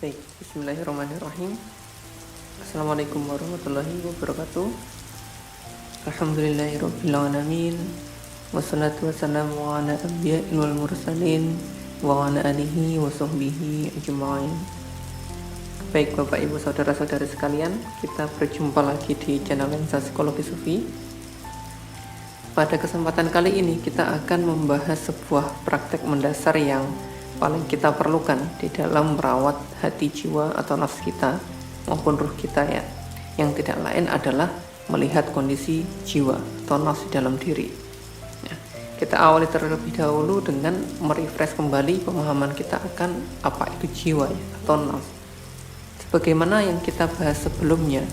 Baik, bismillahirrahmanirrahim. Assalamualaikum warahmatullahi wabarakatuh. Alhamdulillahirabbil alamin. Wassalatu wassalamu ala anbiya'il wal mursalin wa ala alihi wa sahbihi ajma'in. Baik Bapak Ibu saudara-saudari sekalian, kita berjumpa lagi di channel Lensa Psikologi Sufi. Pada kesempatan kali ini kita akan membahas sebuah praktek mendasar yang paling kita perlukan di dalam merawat hati, jiwa atau nafs kita maupun ruh kita ya, yang tidak lain adalah melihat kondisi jiwa atau nafs di dalam diri. Kita awali terlebih dahulu dengan merefresh kembali pemahaman kita akan apa itu jiwa ya, atau nafs. Sebagaimana yang kita bahas sebelumnya,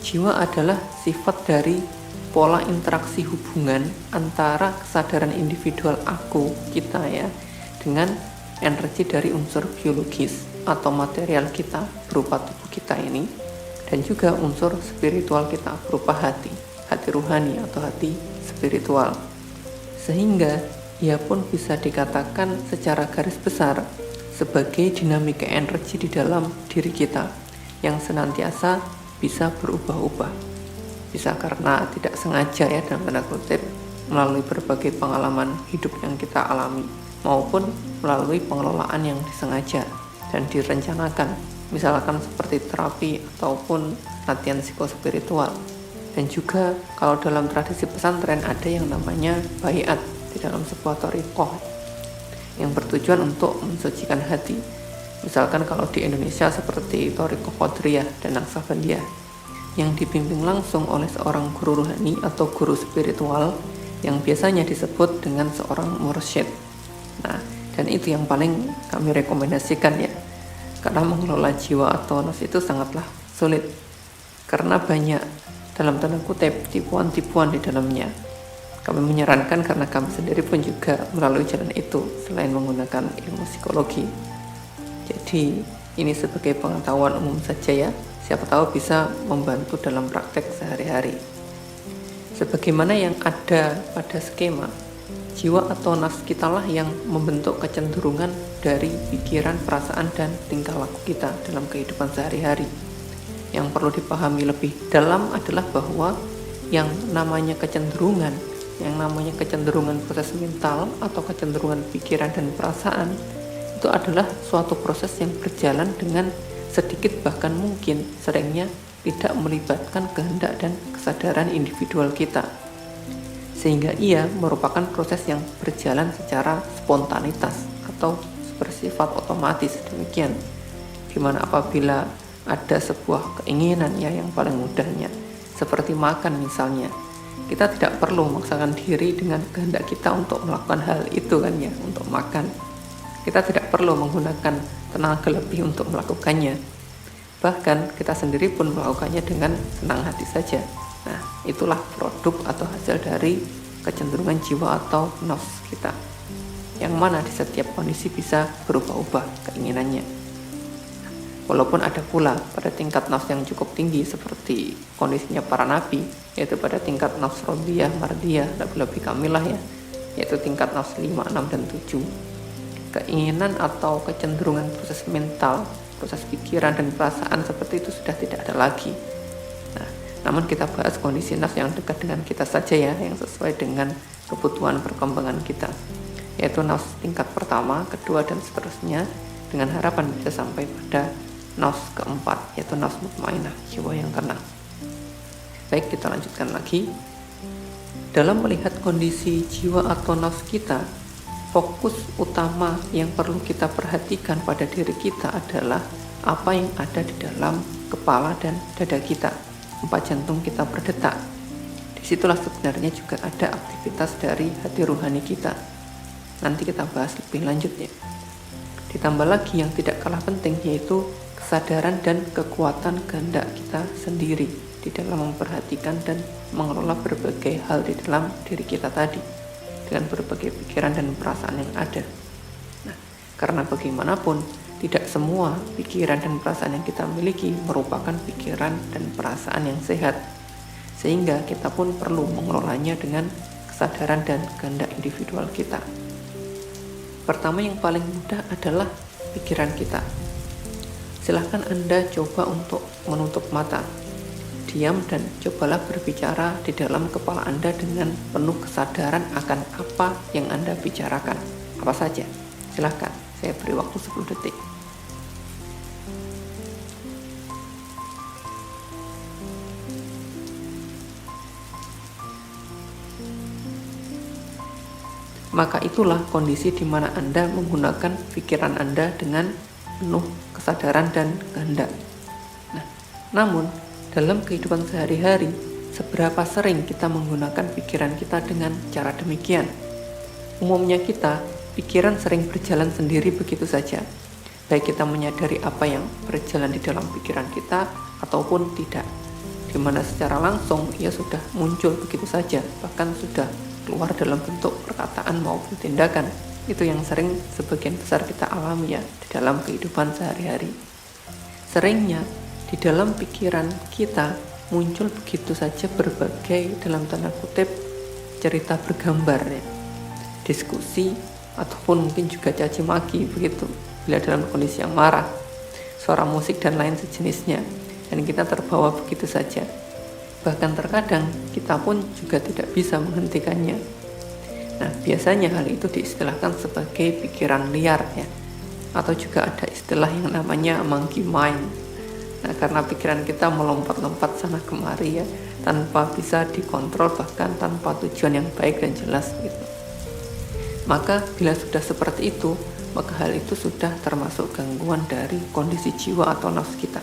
jiwa adalah sifat dari pola interaksi hubungan antara kesadaran individual aku kita ya dengan energi dari unsur biologis atau material kita berupa tubuh kita ini, dan juga unsur spiritual kita berupa hati ruhani atau hati spiritual, sehingga ia pun bisa dikatakan secara garis besar sebagai dinamika energi di dalam diri kita yang senantiasa bisa berubah-ubah, bisa karena tidak sengaja ya dalam tanda kutip melalui berbagai pengalaman hidup yang kita alami, maupun melalui pengelolaan yang disengaja dan direncanakan, misalkan seperti terapi ataupun latihan psikospiritual. Dan juga kalau dalam tradisi pesantren ada yang namanya baiat di dalam sebuah thariqah yang bertujuan untuk mensucikan hati. Misalkan kalau di Indonesia seperti thariqah Qadiriyah dan Naqsabandiyah yang dipimpin langsung oleh seorang guru ruhani atau guru spiritual yang biasanya disebut dengan seorang mursyid. Nah, dan itu yang paling kami rekomendasikan ya, karena mengelola jiwa atau nafs itu sangatlah sulit karena banyak dalam tanda kutip tipuan-tipuan di dalamnya. Kami menyarankan karena kami sendiri pun juga melalui jalan itu selain menggunakan ilmu psikologi. Jadi ini sebagai pengetahuan umum saja ya, siapa tahu bisa membantu dalam praktek sehari-hari. Sebagaimana yang ada pada skema, jiwa atau nafs kitalah yang membentuk kecenderungan dari pikiran, perasaan, dan tingkah laku kita dalam kehidupan sehari-hari. Yang perlu dipahami lebih dalam adalah bahwa yang namanya kecenderungan proses mental atau kecenderungan pikiran dan perasaan itu adalah suatu proses yang berjalan dengan sedikit bahkan mungkin seringnya tidak melibatkan kehendak dan kesadaran individual kita, sehingga ia merupakan proses yang berjalan secara spontanitas atau bersifat otomatis demikian, dimana apabila ada sebuah keinginan ya, yang paling mudahnya seperti makan misalnya, kita tidak perlu memaksakan diri dengan kehendak kita untuk melakukan hal itu kan ya, untuk makan. Kita tidak perlu menggunakan tenaga lebih untuk melakukannya, bahkan kita sendiri pun melakukannya dengan senang hati saja. Nah, itulah produk atau hasil dari kecenderungan jiwa atau nafs kita, yang mana di setiap kondisi bisa berubah-ubah keinginannya. Walaupun ada pula pada tingkat nafs yang cukup tinggi seperti kondisinya para nabi, yaitu pada tingkat nafs rodiyah, mardiyah, lebih kamilah ya, yaitu tingkat nafs 5, 6, dan 7. Keinginan atau kecenderungan proses mental, proses pikiran dan perasaan seperti itu sudah tidak ada lagi. Namun kita bahas kondisi nafs yang dekat dengan kita saja ya, yang sesuai dengan kebutuhan perkembangan kita, yaitu nafs tingkat pertama, kedua, dan seterusnya, dengan harapan bisa sampai pada nafs keempat, yaitu nafs mutmainah, jiwa yang tenang. Baik, kita lanjutkan lagi. Dalam melihat kondisi jiwa atau nafs kita, fokus utama yang perlu kita perhatikan pada diri kita adalah apa yang ada di dalam kepala dan dada kita, tempat jantung kita berdetak. Disitulah sebenarnya juga ada aktivitas dari hati ruhani kita. Nanti kita bahas lebih lanjut ya. Ditambah lagi yang tidak kalah penting, yaitu kesadaran dan kekuatan kehendak kita sendiri di dalam memperhatikan dan mengelola berbagai hal di dalam diri kita tadi dengan berbagai pikiran dan perasaan yang ada. Nah, karena bagaimanapun tidak semua pikiran dan perasaan yang kita miliki merupakan pikiran dan perasaan yang sehat, sehingga kita pun perlu mengelolanya dengan kesadaran dan kehendak individual kita. Pertama yang paling mudah adalah pikiran kita. Silahkan Anda coba untuk menutup mata, diam dan cobalah berbicara di dalam kepala Anda dengan penuh kesadaran akan apa yang Anda bicarakan. Apa saja? Silahkan, saya beri waktu 10 detik. Maka itulah kondisi di mana Anda menggunakan pikiran Anda dengan penuh kesadaran dan kehendak. Nah, namun dalam kehidupan sehari-hari, seberapa sering kita menggunakan pikiran kita dengan cara demikian? Umumnya pikiran sering berjalan sendiri begitu saja. Baik kita menyadari apa yang berjalan di dalam pikiran kita ataupun tidak. Di mana secara langsung ia sudah muncul begitu saja, bahkan sudah keluar dalam bentuk perkataan maupun tindakan. Itu yang sering sebagian besar kita alami ya di dalam kehidupan sehari-hari. Seringnya di dalam pikiran kita muncul begitu saja berbagai dalam tanda kutip cerita bergambar ya, diskusi ataupun mungkin juga caci maki begitu bila dalam kondisi yang marah, suara musik dan lain sejenisnya, dan kita terbawa begitu saja. Bahkan terkadang kita pun juga tidak bisa menghentikannya. Nah, biasanya hal itu diistilahkan sebagai pikiran liar ya, atau juga ada istilah yang namanya monkey mind. Nah, karena pikiran kita melompat-lompat sana kemari ya, tanpa bisa dikontrol, bahkan tanpa tujuan yang baik dan jelas gitu. Maka bila sudah seperti itu, maka hal itu sudah termasuk gangguan dari kondisi jiwa atau nafsu kita,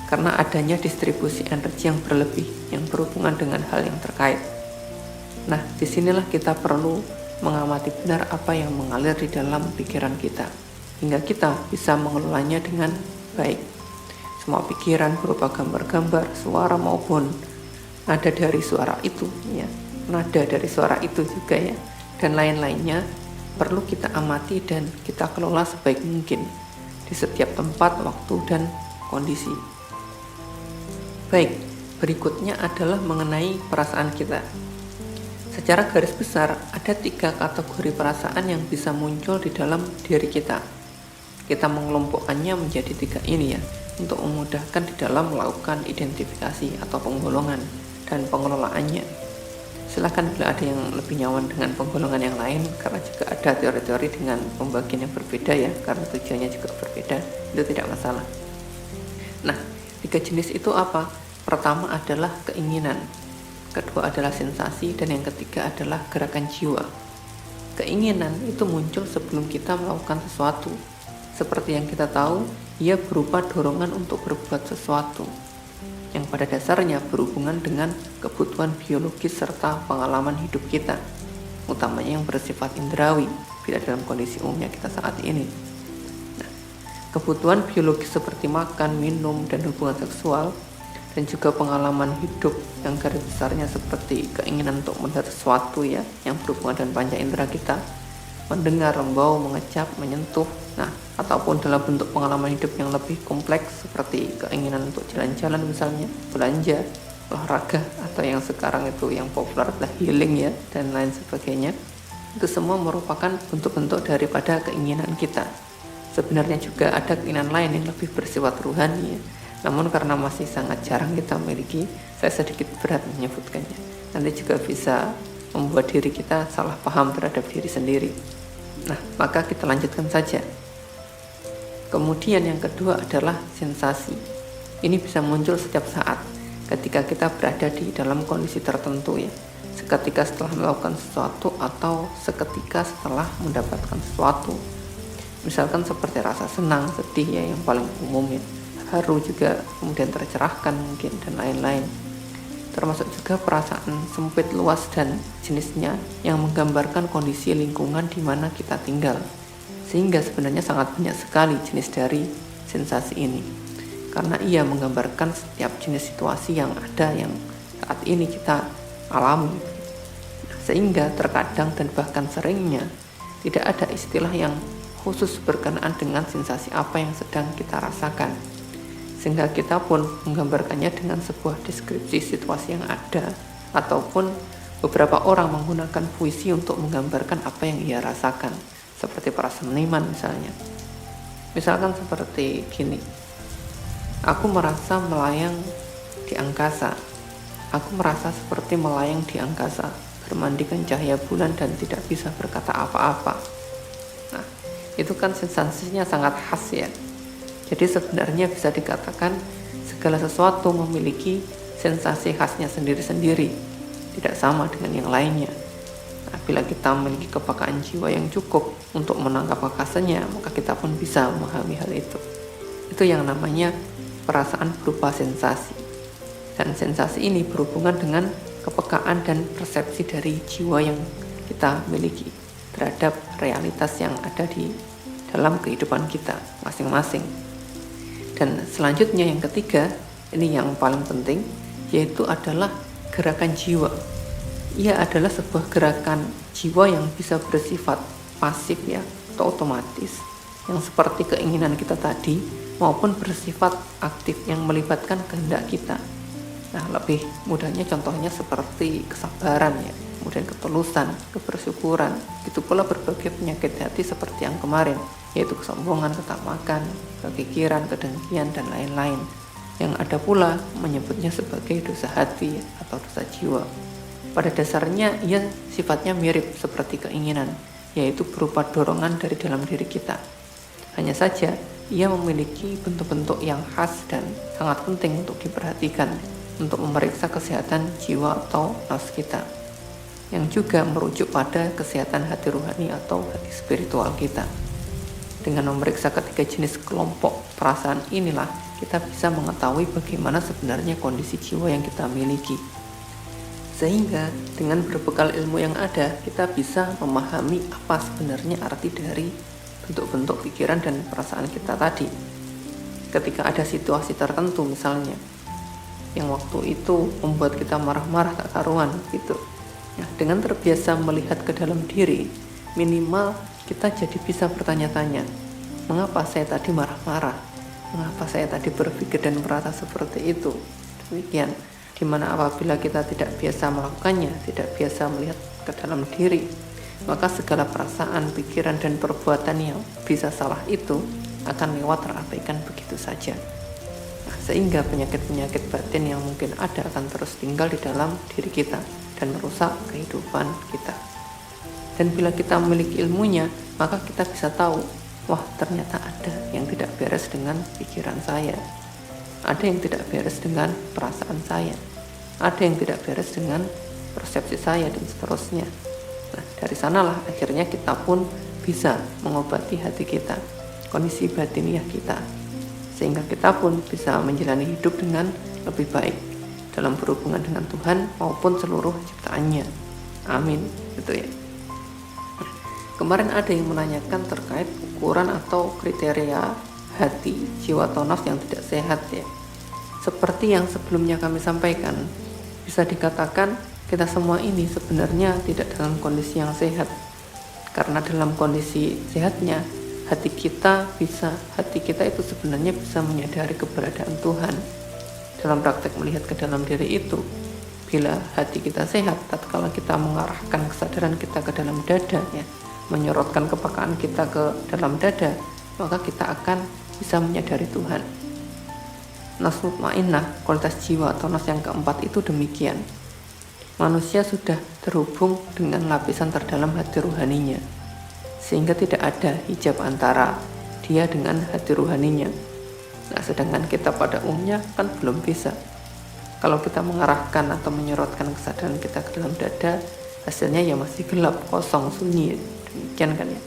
karena adanya distribusi energi yang berlebih yang berhubungan dengan hal yang terkait. Nah, disinilah kita perlu mengamati benar apa yang mengalir di dalam pikiran kita, hingga kita bisa mengelolanya dengan baik. Semua pikiran berupa gambar-gambar, suara maupun nada dari suara itu, ya, nada dari suara itu juga ya, dan lain-lainnya perlu kita amati dan kita kelola sebaik mungkin di setiap tempat, waktu, dan kondisi. Baik, berikutnya adalah mengenai perasaan kita. Secara garis besar, ada 3 kategori perasaan yang bisa muncul di dalam diri kita. Kita mengelompokkannya menjadi 3 ini ya, untuk memudahkan di dalam melakukan identifikasi atau penggolongan dan pengelolaannya. Silakan bila ada yang lebih nyaman dengan penggolongan yang lain, karena juga ada teori-teori dengan pembagian yang berbeda ya, karena tujuannya juga berbeda, itu tidak masalah. Nah, 3 jenis itu apa? Pertama adalah keinginan, kedua adalah sensasi, dan yang ketiga adalah gerakan jiwa. Keinginan itu muncul sebelum kita melakukan sesuatu. Seperti yang kita tahu, ia berupa dorongan untuk berbuat sesuatu, yang pada dasarnya berhubungan dengan kebutuhan biologis serta pengalaman hidup kita, utamanya yang bersifat indrawi bila dalam kondisi umumnya kita saat ini. Kebutuhan biologis seperti makan, minum, dan hubungan seksual, dan juga pengalaman hidup yang garis besarnya seperti keinginan untuk melihat sesuatu ya, yang berhubungan dengan panca indera kita, mendengar, membau, mengecap, menyentuh, ataupun dalam bentuk pengalaman hidup yang lebih kompleks seperti keinginan untuk jalan-jalan misalnya, belanja, olahraga, atau yang sekarang itu yang populer adalah healing ya, dan lain sebagainya. Itu semua merupakan bentuk-bentuk daripada keinginan kita. Sebenarnya juga ada keinginan lain yang lebih bersifat ruhani ya. Namun karena masih sangat jarang kita miliki, saya sedikit berat menyebutkannya. Nanti juga bisa membuat diri kita salah paham terhadap diri sendiri. Nah, maka kita lanjutkan saja. Kemudian yang kedua adalah sensasi. Ini bisa muncul setiap saat ketika kita berada di dalam kondisi tertentu ya. Seketika setelah melakukan sesuatu atau seketika setelah mendapatkan sesuatu. Misalkan seperti rasa senang, sedih ya, yang paling umum ya, haru juga, kemudian tercerahkan mungkin, dan lain-lain. Termasuk juga perasaan sempit, luas, dan jenisnya yang menggambarkan kondisi lingkungan di mana kita tinggal. Sehingga sebenarnya sangat banyak sekali jenis dari sensasi ini, karena ia menggambarkan setiap jenis situasi yang ada yang saat ini kita alami. Sehingga terkadang dan bahkan seringnya tidak ada istilah yang khusus berkenaan dengan sensasi apa yang sedang kita rasakan, sehingga kita pun menggambarkannya dengan sebuah deskripsi situasi yang ada, ataupun beberapa orang menggunakan puisi untuk menggambarkan apa yang ia rasakan, seperti para seniman misalnya. Misalkan seperti gini, Aku merasa melayang di angkasa. Aku merasa seperti melayang di angkasa, bermandikan cahaya bulan dan tidak bisa berkata apa-apa. Nah, itu kan sensasinya sangat khas ya. Jadi sebenarnya bisa dikatakan segala sesuatu memiliki sensasi khasnya sendiri-sendiri, tidak sama dengan yang lainnya. Nah, bila kita memiliki kepekaan jiwa yang cukup untuk menangkap khasnya, maka kita pun bisa memahami hal itu. Itu yang namanya perasaan berupa sensasi. Dan sensasi ini berhubungan dengan kepekaan dan persepsi dari jiwa yang kita miliki terhadap realitas yang ada di dalam kehidupan kita masing-masing. Dan selanjutnya yang ketiga, ini yang paling penting, yaitu adalah gerakan jiwa. Ia adalah sebuah gerakan jiwa yang bisa bersifat pasif ya, atau otomatis, yang seperti keinginan kita tadi, maupun bersifat aktif yang melibatkan kehendak kita. Nah, lebih mudahnya contohnya seperti kesabaran ya, kemudian ketulusan, kebersyukuran, itu pula berbagai penyakit hati seperti yang kemarin, yaitu kesombongan, ketamakan, kekikiran, kedengkian, dan lain-lain. Yang ada pula menyebutnya sebagai dosa hati atau dosa jiwa. Pada dasarnya ia sifatnya mirip seperti keinginan, yaitu berupa dorongan dari dalam diri kita. Hanya saja ia memiliki bentuk-bentuk yang khas dan sangat penting untuk diperhatikan untuk memeriksa kesehatan jiwa atau nafsu kita, yang juga merujuk pada kesehatan hati rohani atau hati spiritual kita. Dengan memeriksa ketiga jenis kelompok perasaan inilah kita bisa mengetahui bagaimana sebenarnya kondisi jiwa yang kita miliki. Sehingga dengan berbekal ilmu yang ada, kita bisa memahami apa sebenarnya arti dari bentuk-bentuk pikiran dan perasaan kita tadi. Ketika ada situasi tertentu misalnya, yang waktu itu membuat kita marah-marah tak karuan gitu. Nah, dengan terbiasa melihat ke dalam diri, minimal kita jadi bisa bertanya-tanya, mengapa saya tadi marah-marah? Mengapa saya tadi berpikir dan merasa seperti itu? Demikian. Dimana apabila kita tidak biasa melakukannya, tidak biasa melihat ke dalam diri, maka segala perasaan, pikiran, dan perbuatan yang bisa salah itu akan lewat terabaikan begitu saja. Nah, sehingga penyakit-penyakit batin yang mungkin ada akan terus tinggal di dalam diri kita dan merusak kehidupan kita. Dan bila kita memiliki ilmunya, maka kita bisa tahu, wah ternyata ada yang tidak beres dengan pikiran saya. Ada yang tidak beres dengan perasaan saya, ada yang tidak beres dengan persepsi saya, dan seterusnya. Nah, dari sanalah akhirnya kita pun bisa mengobati hati kita, kondisi batiniah kita, sehingga kita pun bisa menjalani hidup dengan lebih baik dalam berhubungan dengan Tuhan maupun seluruh ciptaannya. Amin, gitu ya. Nah, kemarin ada yang menanyakan terkait ukuran atau kriteria hati, jiwa atau nafsu yang tidak sehat ya. Seperti yang sebelumnya kami sampaikan, bisa dikatakan kita semua ini sebenarnya tidak dalam kondisi yang sehat. Karena dalam kondisi sehatnya, hati kita itu sebenarnya bisa menyadari keberadaan Tuhan. Dalam praktek melihat ke dalam diri itu, bila hati kita sehat, tatkala kita mengarahkan kesadaran kita ke dalam dada ya, menyorotkan kepekaan kita ke dalam dada, maka kita akan bisa menyadari Tuhan. Nafsu mutmainnah, kualitas jiwa atau nafsu yang keempat itu demikian. Manusia sudah terhubung dengan lapisan terdalam hati ruhaninya, sehingga tidak ada hijab antara dia dengan hati ruhaninya. Nah, sedangkan kita pada umumnya kan belum bisa. Kalau kita mengarahkan atau menyorotkan kesadaran kita ke dalam dada, hasilnya ya masih gelap, kosong, sunyi, demikian kan ya.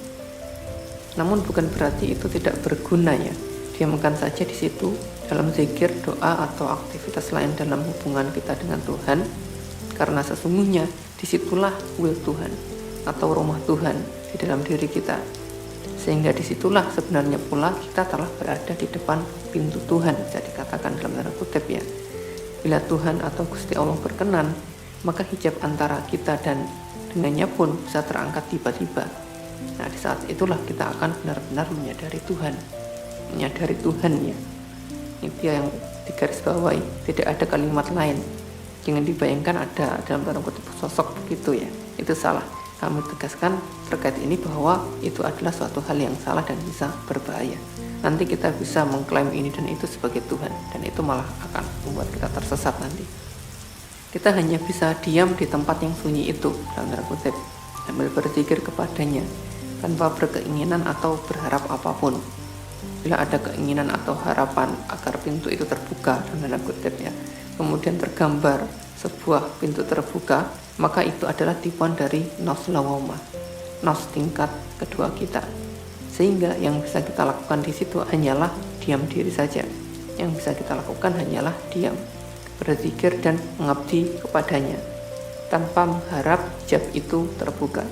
Namun bukan berarti itu tidak berguna ya. Diamkan saja di situ dalam zikir, doa, atau aktivitas lain dalam hubungan kita dengan Tuhan, karena sesungguhnya disitulah will Tuhan atau rumah Tuhan di dalam diri kita. Sehingga disitulah sebenarnya pula kita telah berada di depan pintu Tuhan, bisa dikatakan dalam tanda kutip ya. Bila Tuhan atau Gusti Allah berkenan, maka hijab antara kita dan dengannya pun bisa terangkat tiba-tiba. Nah, di saat itulah kita akan benar-benar menyadari Tuhan ya. Itu yang digarisbawahi, tidak ada kalimat lain. Jangan dibayangkan ada dalam tanda kutip sosok begitu ya, itu salah. Kami tegaskan terkait ini bahwa itu adalah suatu hal yang salah dan bisa berbahaya. nanti kita bisa mengklaim ini dan itu sebagai Tuhan, dan itu malah akan membuat kita tersesat nanti. Kita hanya bisa diam di tempat yang sunyi itu, dalam tanda kutip, sambil berzikir kepadanya, tanpa berkeinginan atau berharap apapun. Bila ada keinginan atau harapan agar pintu itu terbuka, dalam tanda kutip ya, kemudian tergambar sebuah pintu terbuka, maka itu adalah tipuan dari nafs lawamah, nafs tingkat kedua kita. Sehingga yang bisa kita lakukan di situ hanyalah diam diri saja. Yang bisa kita lakukan hanyalah diam, berzikir dan mengabdi kepadanya, tanpa mengharap hijab itu terbuka.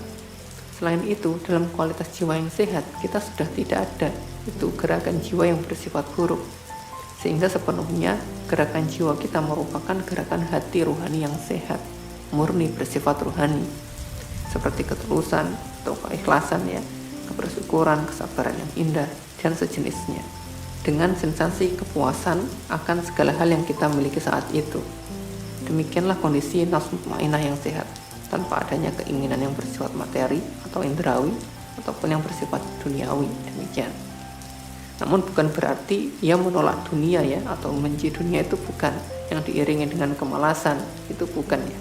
Selain itu, dalam kualitas jiwa yang sehat, kita sudah tidak ada itu gerakan jiwa yang bersifat buruk. Sehingga sepenuhnya gerakan jiwa kita merupakan gerakan hati ruhani yang sehat, murni bersifat ruhani, seperti ketulusan atau keikhlasan ya, kebersyukuran, kesabaran yang indah, dan sejenisnya, dengan sensasi kepuasan akan segala hal yang kita miliki saat itu. Demikianlah kondisi nafsu mutmainnah yang sehat, tanpa adanya keinginan yang bersifat materi atau indrawi, ataupun yang bersifat duniawi. Demikian. Namun bukan berarti ia menolak dunia ya, atau membenci dunia, itu bukan. Yang diiringi dengan kemalasan, itu bukan ya.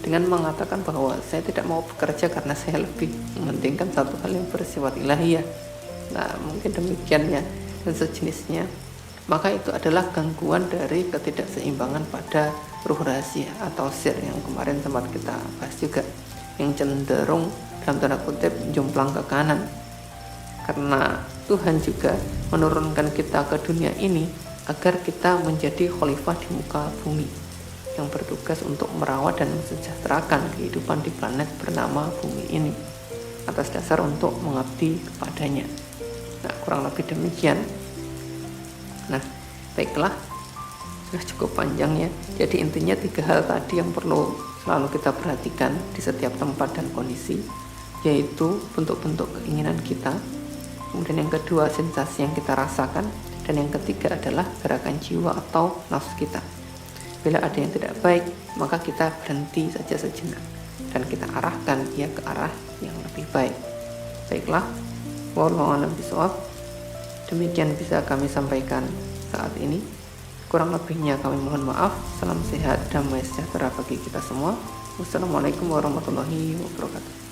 Dengan mengatakan bahwa saya tidak mau bekerja karena saya lebih mementingkan satu hal yang bersifat ilahiyah. Nah, mungkin demikian ya, dan sejenisnya. Maka itu adalah gangguan dari ketidakseimbangan pada ruh rahasia atau sir yang kemarin sempat kita bahas juga, yang cenderung dalam tanda kutip jomplang ke kanan. Karena Tuhan juga menurunkan kita ke dunia ini agar kita menjadi khalifah di muka bumi, yang bertugas untuk merawat dan mensejahterakan kehidupan di planet bernama bumi ini, atas dasar untuk mengabdi kepadanya. Nah, kurang lebih demikian. Nah, baiklah, sudah cukup panjang ya. Jadi intinya 3 hal tadi yang perlu selalu kita perhatikan di setiap tempat dan kondisi, yaitu bentuk-bentuk keinginan kita, kemudian yang kedua sensasi yang kita rasakan, dan yang ketiga adalah gerakan jiwa atau nafsu kita. Bila ada yang tidak baik, maka kita berhenti saja sejenak dan kita arahkan dia ke arah yang lebih baik. Baiklah, wallahu a'lam bishawab. Demikian bisa kami sampaikan saat ini. Kurang lebihnya kami mohon maaf. Salam sehat, damai sejahtera bagi kita semua. Wassalamualaikum warahmatullahi wabarakatuh.